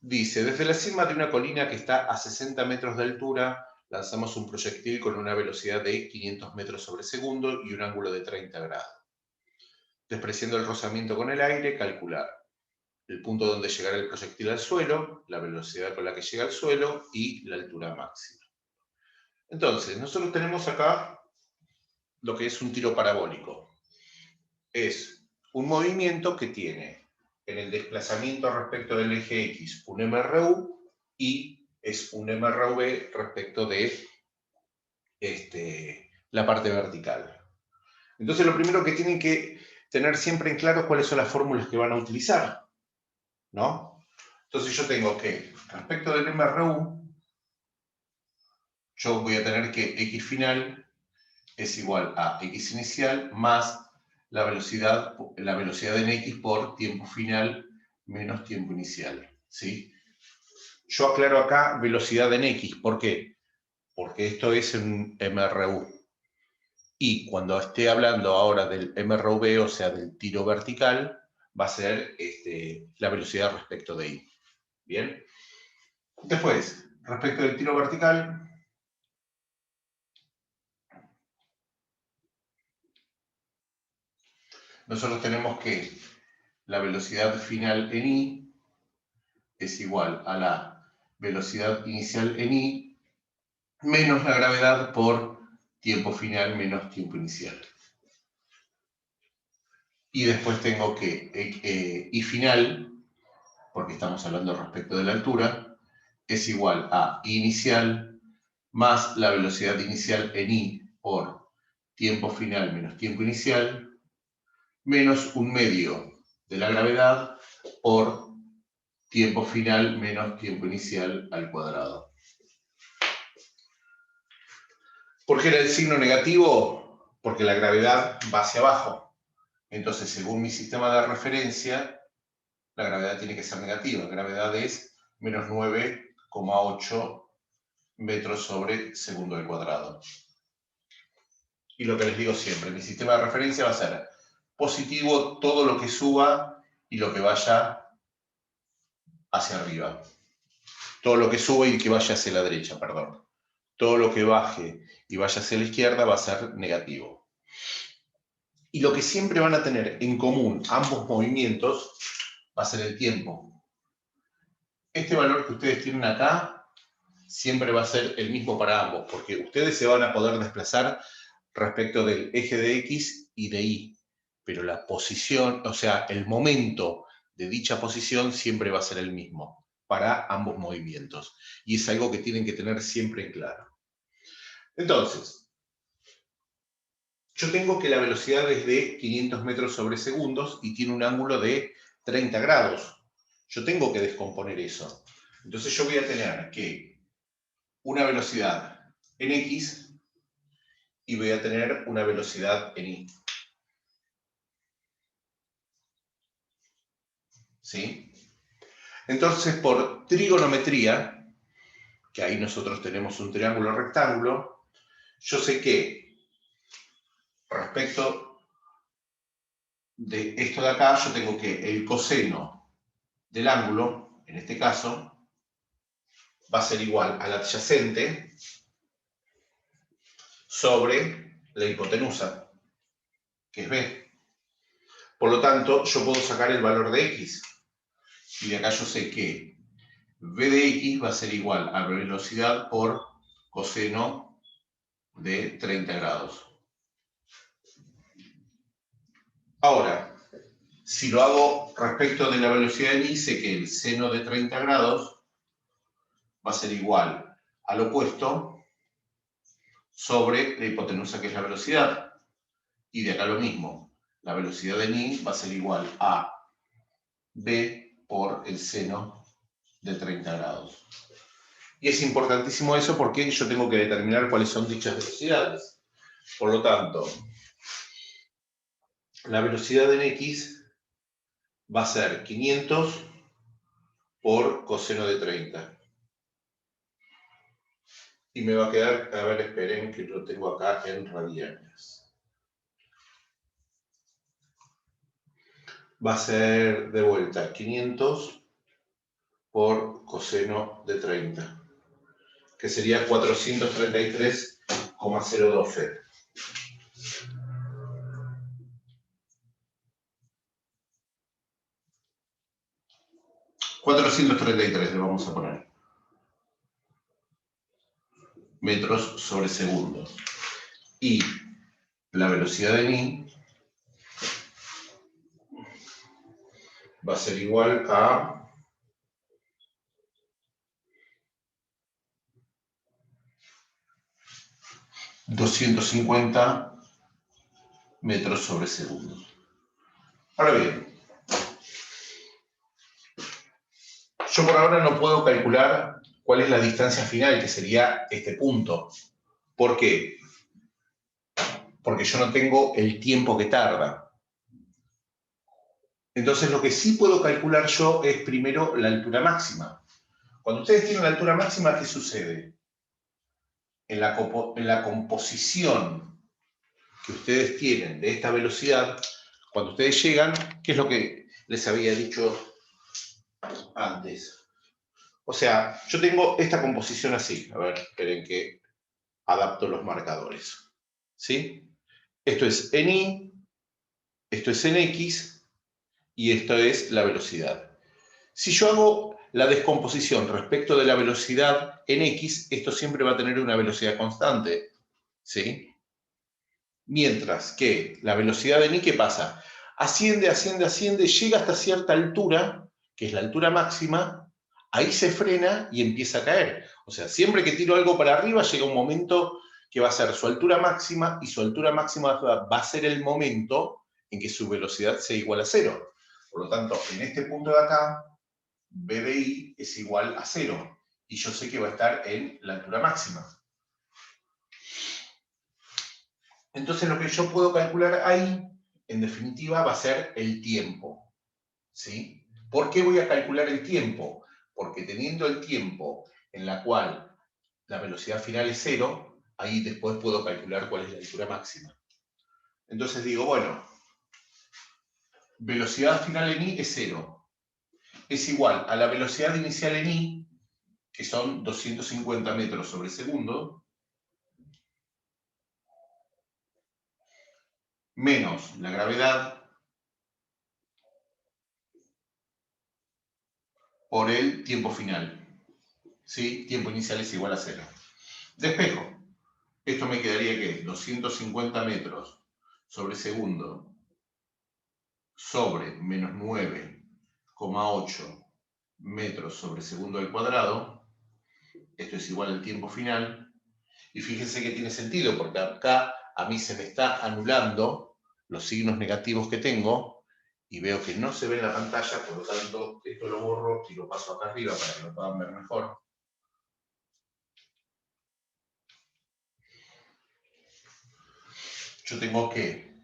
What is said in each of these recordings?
Dice, desde la cima de una colina que está a 60 metros de altura, lanzamos un proyectil con una velocidad de 500 metros sobre segundo y un ángulo de 30 grados. Despreciando el rozamiento con el aire, calcular el punto donde llegará el proyectil al suelo, la velocidad con la que llega al suelo y la altura máxima. Entonces, nosotros tenemos acá lo que es un tiro parabólico. Es un movimiento que tiene en el desplazamiento respecto del eje X un MRU y es un MRV respecto de la parte vertical. Entonces, lo primero que tienen que tener siempre en claro cuáles son las fórmulas que van a utilizar, ¿no? Entonces yo tengo que, respecto del MRU, yo voy a tener que X final es igual a X inicial más la velocidad en X por tiempo final menos tiempo inicial, ¿sí? Yo aclaro acá velocidad en X, ¿por qué? Porque esto es un MRU. Y cuando esté hablando ahora del MRV, o sea, del tiro vertical, va a ser la velocidad respecto de Y. ¿Bien? Después, respecto del tiro vertical, nosotros tenemos que la velocidad final en Y es igual a la velocidad inicial en Y menos la gravedad por tiempo final menos tiempo inicial. Y después tengo que Y final, porque estamos hablando respecto de la altura, es igual a I inicial más la velocidad inicial en Y por tiempo final menos tiempo inicial, menos un medio de la gravedad por tiempo final menos tiempo inicial al cuadrado. ¿Por qué era el signo negativo? Porque la gravedad va hacia abajo. Entonces, según mi sistema de referencia, la gravedad tiene que ser negativa. La gravedad es menos 9,8 metros sobre segundo al cuadrado. Y lo que les digo siempre, mi sistema de referencia va a ser positivo todo lo que suba y lo que vaya hacia arriba. Todo lo que suba y que vaya hacia la derecha, perdón. Todo lo que baje y vaya hacia la izquierda va a ser negativo. Y lo que siempre van a tener en común ambos movimientos va a ser el tiempo. Este valor que ustedes tienen acá siempre va a ser el mismo para ambos, porque ustedes se van a poder desplazar respecto del eje de X y de Y, pero la posición, o sea, el momento de dicha posición siempre va a ser el mismo para ambos movimientos. Y es algo que tienen que tener siempre en claro. Entonces, yo tengo que la velocidad es de 500 metros sobre segundos y tiene un ángulo de 30 grados. Yo tengo que descomponer eso. Entonces yo voy a tener que una velocidad en X y voy a tener una velocidad en Y. ¿Sí? Entonces, por trigonometría, que ahí nosotros tenemos un triángulo rectángulo, yo sé que respecto de esto de acá, yo tengo que el coseno del ángulo, en este caso, va a ser igual al adyacente sobre la hipotenusa, que es B. Por lo tanto, yo puedo sacar el valor de X. Y de acá yo sé que V de X va a ser igual a velocidad por coseno de 30 grados. Ahora, si lo hago respecto de la velocidad en Y, sé que el seno de 30 grados va a ser igual al opuesto sobre la hipotenusa, que es la velocidad. Y de acá lo mismo, la velocidad en Y va a ser igual a B por el seno de 30 grados. Y es importantísimo eso porque yo tengo que determinar cuáles son dichas velocidades. Por lo tanto, la velocidad en X va a ser 500 por coseno de 30. Y me va a quedar, a ver, esperen que lo tengo acá en radianes. Va a ser de vuelta 500 por coseno de 30, que sería 433,02 F. ...433 le vamos a poner... metros sobre segundo. Y la velocidad de I va a ser igual a 250 metros sobre segundo. Ahora bien, yo por ahora no puedo calcular cuál es la distancia final, que sería este punto. ¿Por qué? Porque yo no tengo el tiempo que tarda. Entonces lo que sí puedo calcular yo es primero la altura máxima. Cuando ustedes tienen la altura máxima, ¿qué sucede? En la composición que ustedes tienen de esta velocidad, cuando ustedes llegan, ¿qué es lo que les había dicho antes? O sea, yo tengo esta composición así. A ver, esperen que adapto los marcadores. ¿Sí? Esto es en Y, esto es en X y esto es la velocidad. Si yo hago la descomposición respecto de la velocidad en X, esto siempre va a tener una velocidad constante. ¿Sí? Mientras que la velocidad en Y, ¿qué pasa? Asciende, asciende, asciende, llega hasta cierta altura, que es la altura máxima, ahí se frena y empieza a caer. O sea, siempre que tiro algo para arriba, llega un momento que va a ser su altura máxima, y su altura máxima va a ser el momento en que su velocidad sea igual a 0. Por lo tanto, en este punto de acá, B de I es igual a 0. Y yo sé que va a estar en la altura máxima. Entonces lo que yo puedo calcular ahí, en definitiva, va a ser el tiempo. ¿Sí? ¿Por qué voy a calcular el tiempo? Porque teniendo el tiempo en la cual la velocidad final es 0, ahí después puedo calcular cuál es la altura máxima. Entonces digo, bueno, velocidad final en I es 0. Es igual a la velocidad inicial en I, que son 250 metros sobre segundo, menos la gravedad por el tiempo final. ¿Sí? Tiempo inicial es igual a 0. Despejo. Esto me quedaría que 250 metros sobre segundo sobre menos 9,8 metros sobre segundo al cuadrado. Esto es igual al tiempo final. Y fíjense que tiene sentido, porque acá a mí se me está anulando los signos negativos que tengo y veo que no se ve en la pantalla, por lo tanto esto lo borro y lo paso acá arriba para que lo puedan ver mejor. Yo tengo que,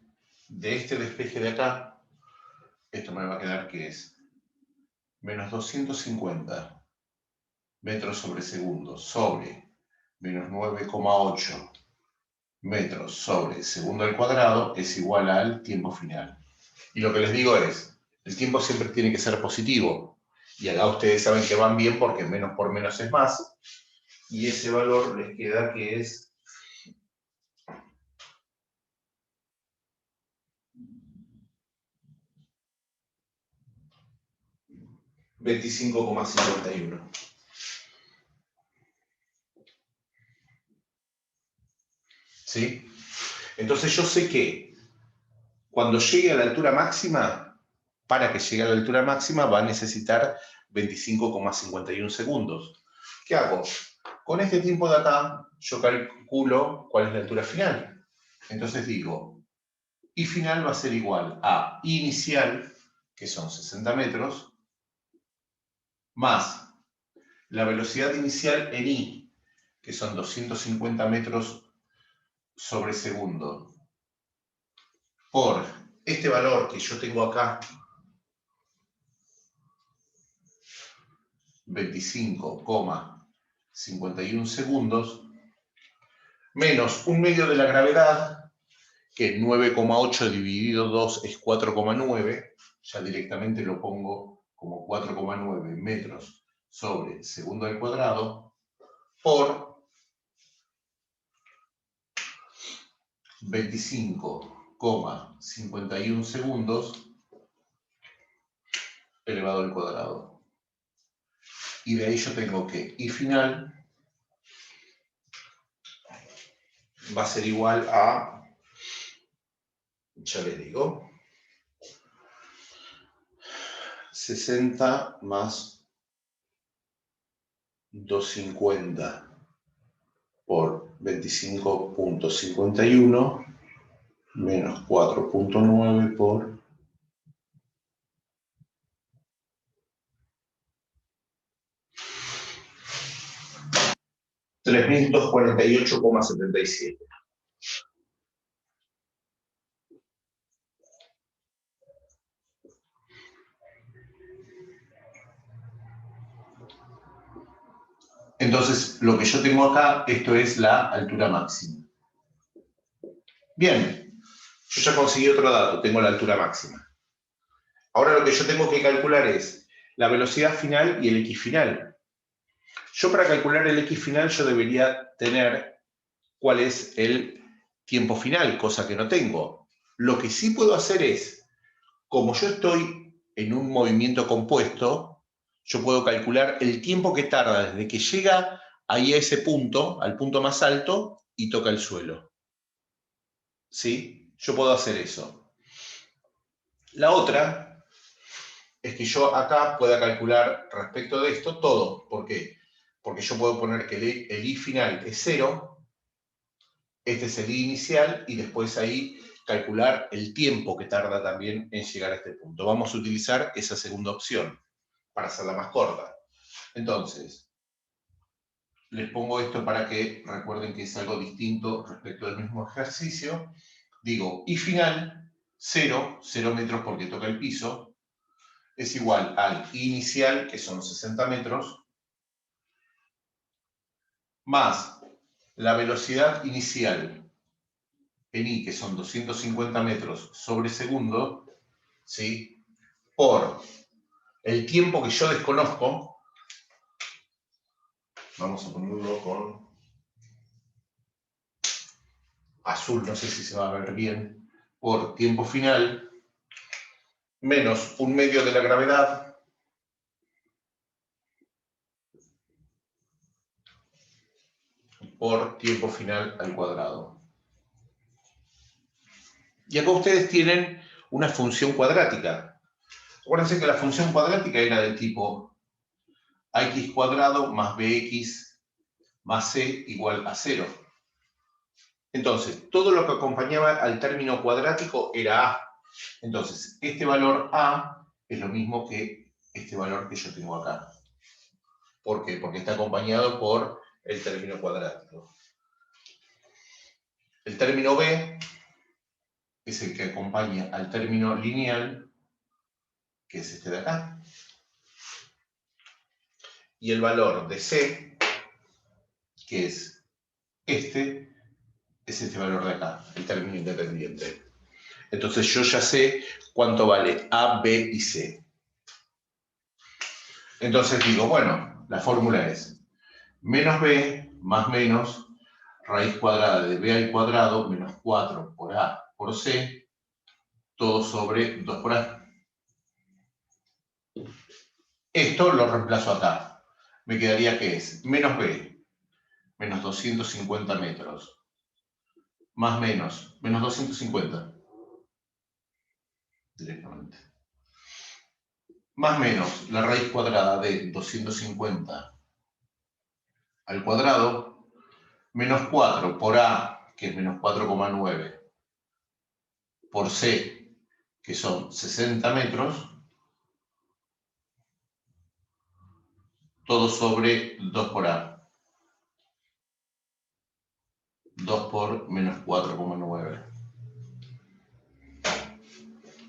de este despeje de acá, esto me va a quedar que es menos 250 metros sobre segundo sobre menos 9,8 metros sobre segundo al cuadrado es igual al tiempo final. Y lo que les digo es, el tiempo siempre tiene que ser positivo. Y acá ustedes saben que van bien porque menos por menos es más. Y ese valor les queda que es 25,51. ¿Sí? Entonces yo sé que cuando llegue a la altura máxima, para que llegue a la altura máxima va a necesitar 25,51 segundos. ¿Qué hago? Con este tiempo de acá, yo calculo cuál es la altura final. Entonces digo, I final va a ser igual a I inicial, que son 60 metros, más la velocidad inicial en I, que son 250 metros sobre segundo, por este valor que yo tengo acá, 25,51 segundos, menos un medio de la gravedad, que 9,8 dividido 2 es 4,9, ya directamente lo pongo como 4,9 metros sobre segundo al cuadrado por 25,51 segundos elevado al cuadrado. Y de ahí yo tengo que I final va a ser igual a, ya les digo, 60 más 250 por 25,51 menos 4,9 por 3.248,77. Entonces, lo que yo tengo acá, esto es la altura máxima. Bien, yo ya conseguí otro dato, tengo la altura máxima. Ahora lo que yo tengo que calcular es la velocidad final y el X final. Yo para calcular el X final yo debería tener cuál es el tiempo final, cosa que no tengo. Lo que sí puedo hacer es, como yo estoy en un movimiento compuesto, yo puedo calcular el tiempo que tarda desde que llega ahí a ese punto, al punto más alto, y toca el suelo. ¿Sí? Yo puedo hacer eso. La otra es que yo acá pueda calcular respecto de esto todo. ¿Por qué? Porque yo puedo poner que el I final es 0, este es el I inicial, y después ahí calcular el tiempo que tarda también en llegar a este punto. Vamos a utilizar esa segunda opción para hacerla más corta. Entonces, les pongo esto para que recuerden que es algo distinto respecto del mismo ejercicio. Digo, I final, 0 metros porque toca el piso, es igual al I inicial, que son 60 metros, más la velocidad inicial en I, que son 250 metros sobre segundo, ¿sí? Por el tiempo que yo desconozco. Vamos a ponerlo con azul, no sé si se va a ver bien, por tiempo final, menos 1/2 de la gravedad, por tiempo final al cuadrado. Y acá ustedes tienen una función cuadrática. Acuérdense que la función cuadrática era del tipo ax cuadrado más bx más c igual a 0. Entonces, todo lo que acompañaba al término cuadrático era a. Entonces, este valor a es lo mismo que este valor que yo tengo acá. ¿Por qué? Porque está acompañado por el término cuadrático. El término b es el que acompaña al término lineal, que es este de acá. Y el valor de c, que es este valor de acá, el término independiente. Entonces yo ya sé cuánto vale a, b y c. Entonces digo, bueno, la fórmula es menos b más menos raíz cuadrada de b al cuadrado menos 4 por a por c, todo sobre 2 por a. Esto lo reemplazo acá. Me quedaría que es menos b, menos 250 metros, más menos 250, directamente. Más menos la raíz cuadrada de 250 al cuadrado, menos 4 por a, que es menos 4,9, por c, que son 60 metros, todo sobre 2 por a. 2 por menos 4,9.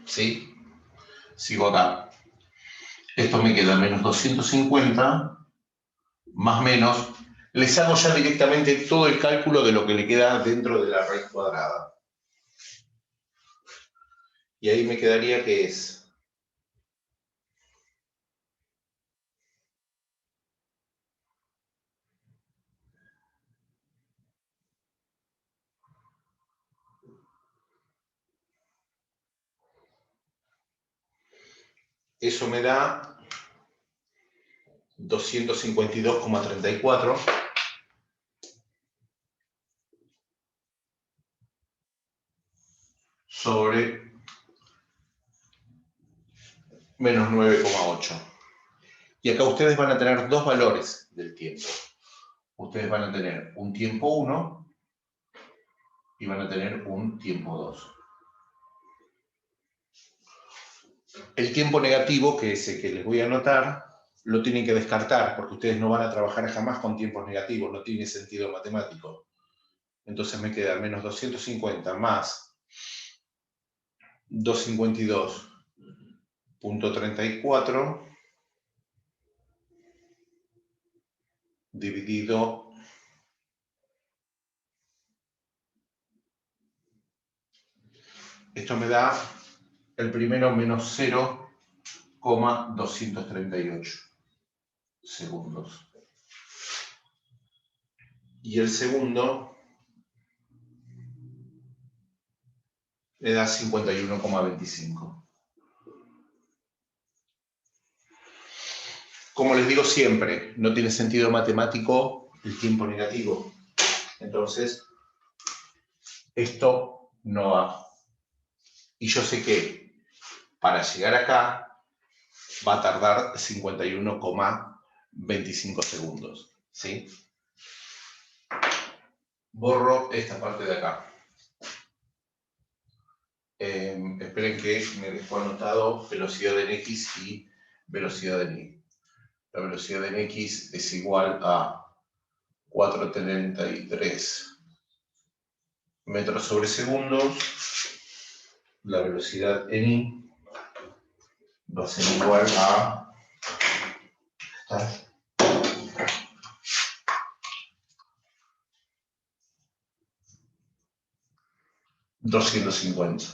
¿Sí? Sigo acá. Esto me queda menos 250, más menos. Les hago ya directamente todo el cálculo de lo que le queda dentro de la raíz cuadrada. Y ahí me quedaría que es Eso me da 252,34 sobre menos 9,8. Y acá ustedes van a tener dos valores del tiempo. Ustedes van a tener un tiempo 1 y van a tener un tiempo 2. El tiempo negativo, que es el que les voy a anotar, lo tienen que descartar, porque ustedes no van a trabajar jamás con tiempos negativos, no tiene sentido matemático. Entonces me queda menos 250 más 252,34 dividido esto me da el primero menos 0,238 segundos. Y el segundo me da 51,25. Como les digo siempre, no tiene sentido matemático el tiempo negativo. Entonces, esto no va. Y yo sé que para llegar acá va a tardar 51,25 segundos. ¿Sí? Borro esta parte de acá. Esperen que me dejo anotado velocidad en X y velocidad en Y. La velocidad en X es igual a 433 metros sobre segundos. La velocidad en Y va a ser igual a 250.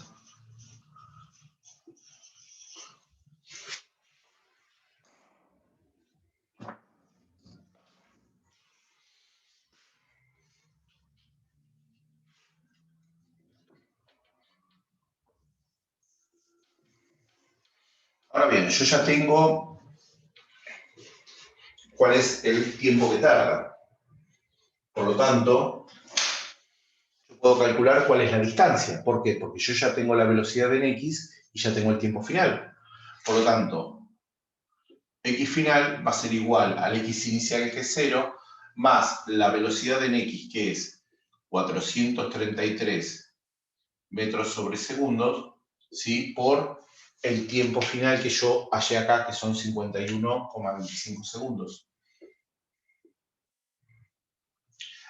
Ahora bien, yo ya tengo cuál es el tiempo que tarda. Por lo tanto, yo puedo calcular cuál es la distancia. ¿Por qué? Porque yo ya tengo la velocidad en X y ya tengo el tiempo final. Por lo tanto, X final va a ser igual al X inicial, que es 0, más la velocidad en X, que es 433 metros sobre segundos, ¿sí? Por el tiempo final que yo hallé acá, que son 51,25 segundos.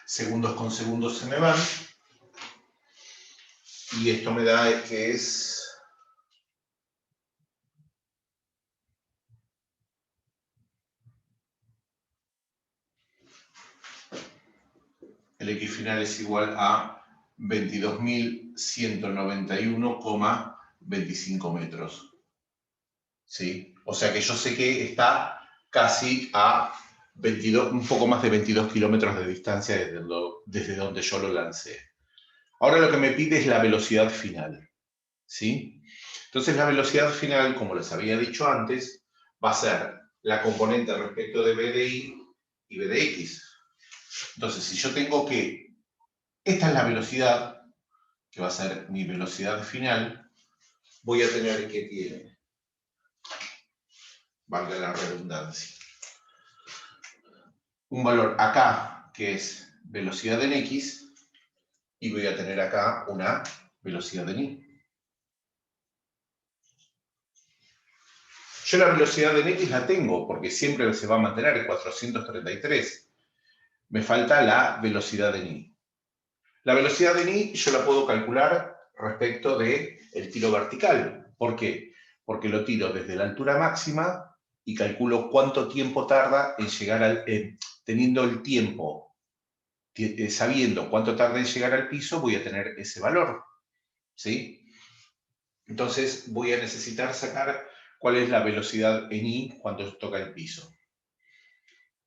Segundos con segundos se me van. Y esto me da que es... El X final es igual a 22.191,25 metros. ¿Sí? O sea que yo sé que está casi a 22, un poco más de 22 kilómetros de distancia desde donde yo lo lancé. Ahora lo que me pide es la velocidad final. ¿Sí? Entonces la velocidad final, como les había dicho antes, va a ser la componente respecto de B de Y y B de X. Entonces, si yo tengo que... Esta es la velocidad, que va a ser mi velocidad final, voy a tener que tiene, valga la redundancia, un valor acá, que es velocidad en X, y voy a tener acá una velocidad en Y. Yo la velocidad en X la tengo, porque siempre se va a mantener en 433. Me falta la velocidad en Y. La velocidad en Y yo la puedo calcular respecto del tiro vertical. ¿Por qué? Porque lo tiro desde la altura máxima y calculo cuánto tiempo tarda en llegar al... teniendo el tiempo, sabiendo cuánto tarda en llegar al piso, voy a tener ese valor. ¿Sí? Entonces voy a necesitar sacar cuál es la velocidad en Y cuando toca el piso.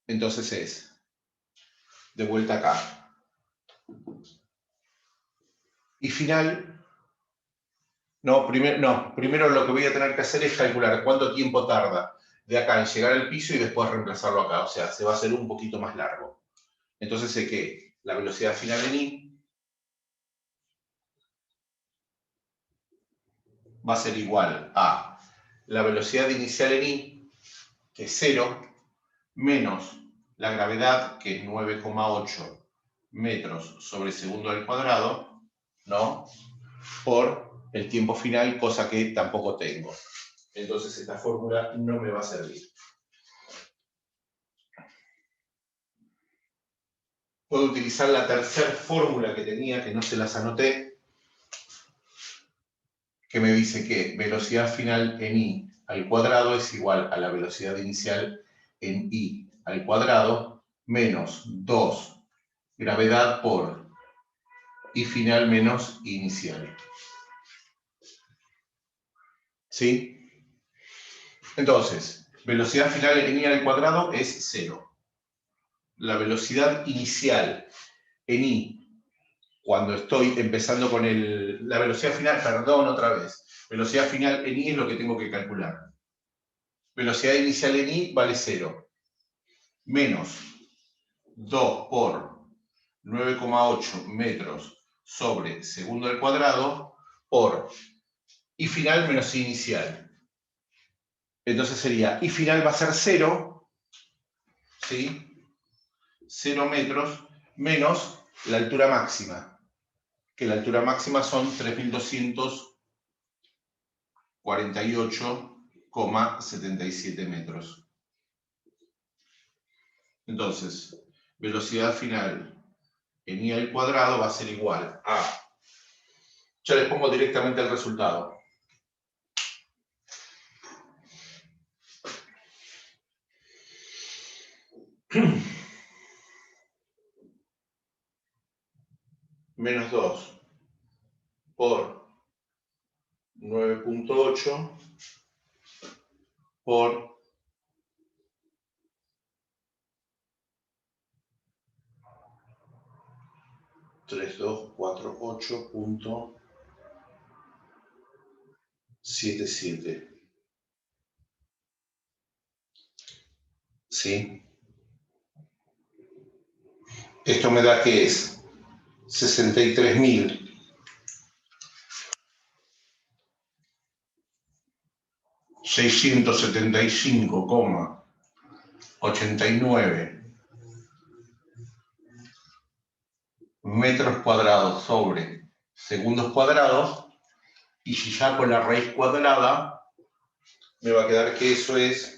Entonces es, de vuelta acá, y final Primero lo que voy a tener que hacer es calcular cuánto tiempo tarda de acá en llegar al piso y después reemplazarlo acá. O sea, se va a hacer un poquito más largo. Entonces sé que la velocidad final en I va a ser igual a la velocidad inicial en I, que es 0, menos la gravedad, que es 9,8 metros sobre segundo al cuadrado, ¿no? Por el tiempo final, cosa que tampoco tengo. Entonces esta fórmula no me va a servir. Puedo utilizar la tercera fórmula que tenía, que no se las anoté, que me dice que velocidad final en I al cuadrado es igual a la velocidad inicial en I al cuadrado menos 2 gravedad por I final menos I inicial. ¿Sí? Entonces, velocidad final en I al cuadrado es 0. La velocidad inicial en I, cuando estoy empezando con la velocidad final, perdón, otra vez. Velocidad final en I es lo que tengo que calcular. Velocidad inicial en I vale 0. Menos 2 por 9,8 metros sobre segundo al cuadrado por I final menos I inicial. Entonces sería, I final va a ser 0, ¿sí? 0 metros menos la altura máxima, que la altura máxima son 3.248,77 metros. Entonces, velocidad final en I al cuadrado va a ser igual a... Ya les pongo directamente el resultado. Menos 2 por 9,8 por 3248.77. ¿Sí? Esto me da que es 63.675,89 metros cuadrados sobre segundos cuadrados, y si saco la raíz cuadrada, me va a quedar que eso es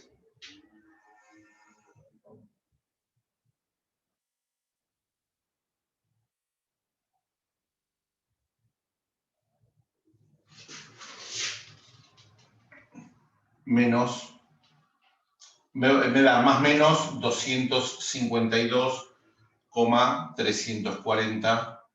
menos, me da más menos 252,340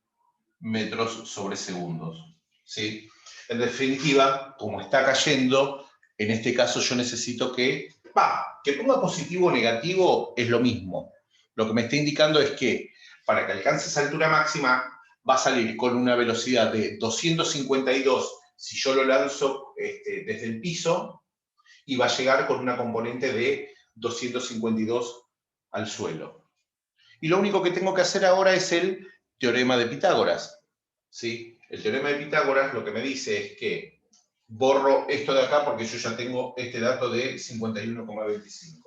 metros sobre segundos. ¿Sí? En definitiva, como está cayendo, en este caso yo necesito que ponga positivo o negativo es lo mismo. Lo que me está indicando es que para que alcance esa altura máxima va a salir con una velocidad de 252 si yo lo lanzo desde el piso, y va a llegar con una componente de 252 al suelo. Y lo único que tengo que hacer ahora es el teorema de Pitágoras. ¿Sí? El teorema de Pitágoras lo que me dice es que borro esto de acá porque yo ya tengo este dato de 51,25.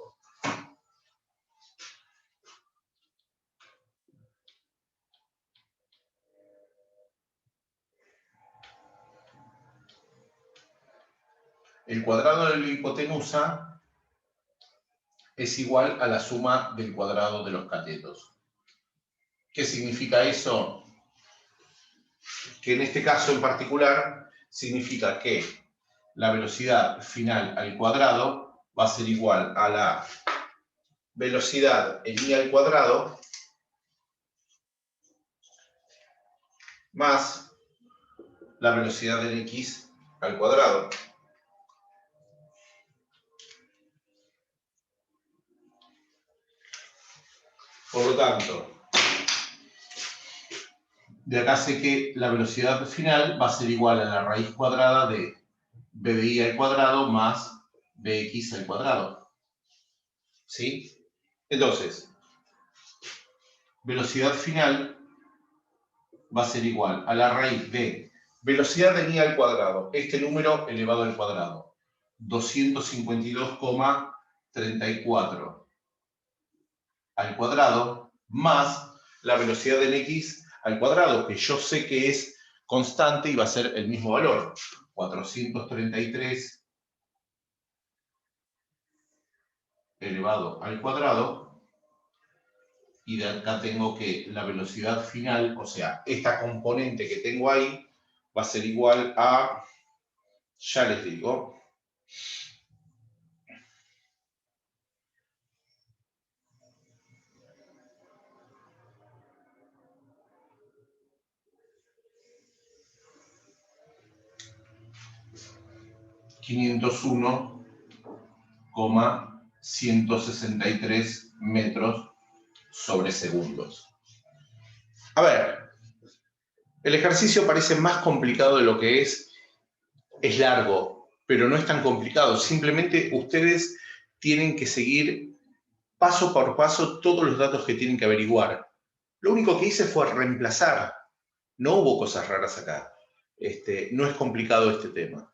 El cuadrado de la hipotenusa es igual a la suma del cuadrado de los catetos. ¿Qué significa eso? Que en este caso en particular significa que la velocidad final al cuadrado va a ser igual a la velocidad en I al cuadrado más la velocidad en X al cuadrado. Por lo tanto, De acá sé que la velocidad final va a ser igual a la raíz cuadrada de b de i al cuadrado más bx al cuadrado. ¿Sí? Entonces, velocidad final va a ser igual a la raíz de velocidad de i al cuadrado, este número elevado al cuadrado, 252,34 al cuadrado, más la velocidad de x al cuadrado, que yo sé que es constante y va a ser el mismo valor, 433 elevado al cuadrado, y de acá tengo que la velocidad final, o sea, esta componente que tengo ahí, va a ser igual a, ya les digo, ...501,163 metros sobre segundos. A ver, el ejercicio parece más complicado de lo que es largo, pero no es tan complicado. Simplemente ustedes tienen que seguir paso por paso todos los datos que tienen que averiguar. Lo único que hice fue reemplazar. No hubo cosas raras acá. No es complicado este tema.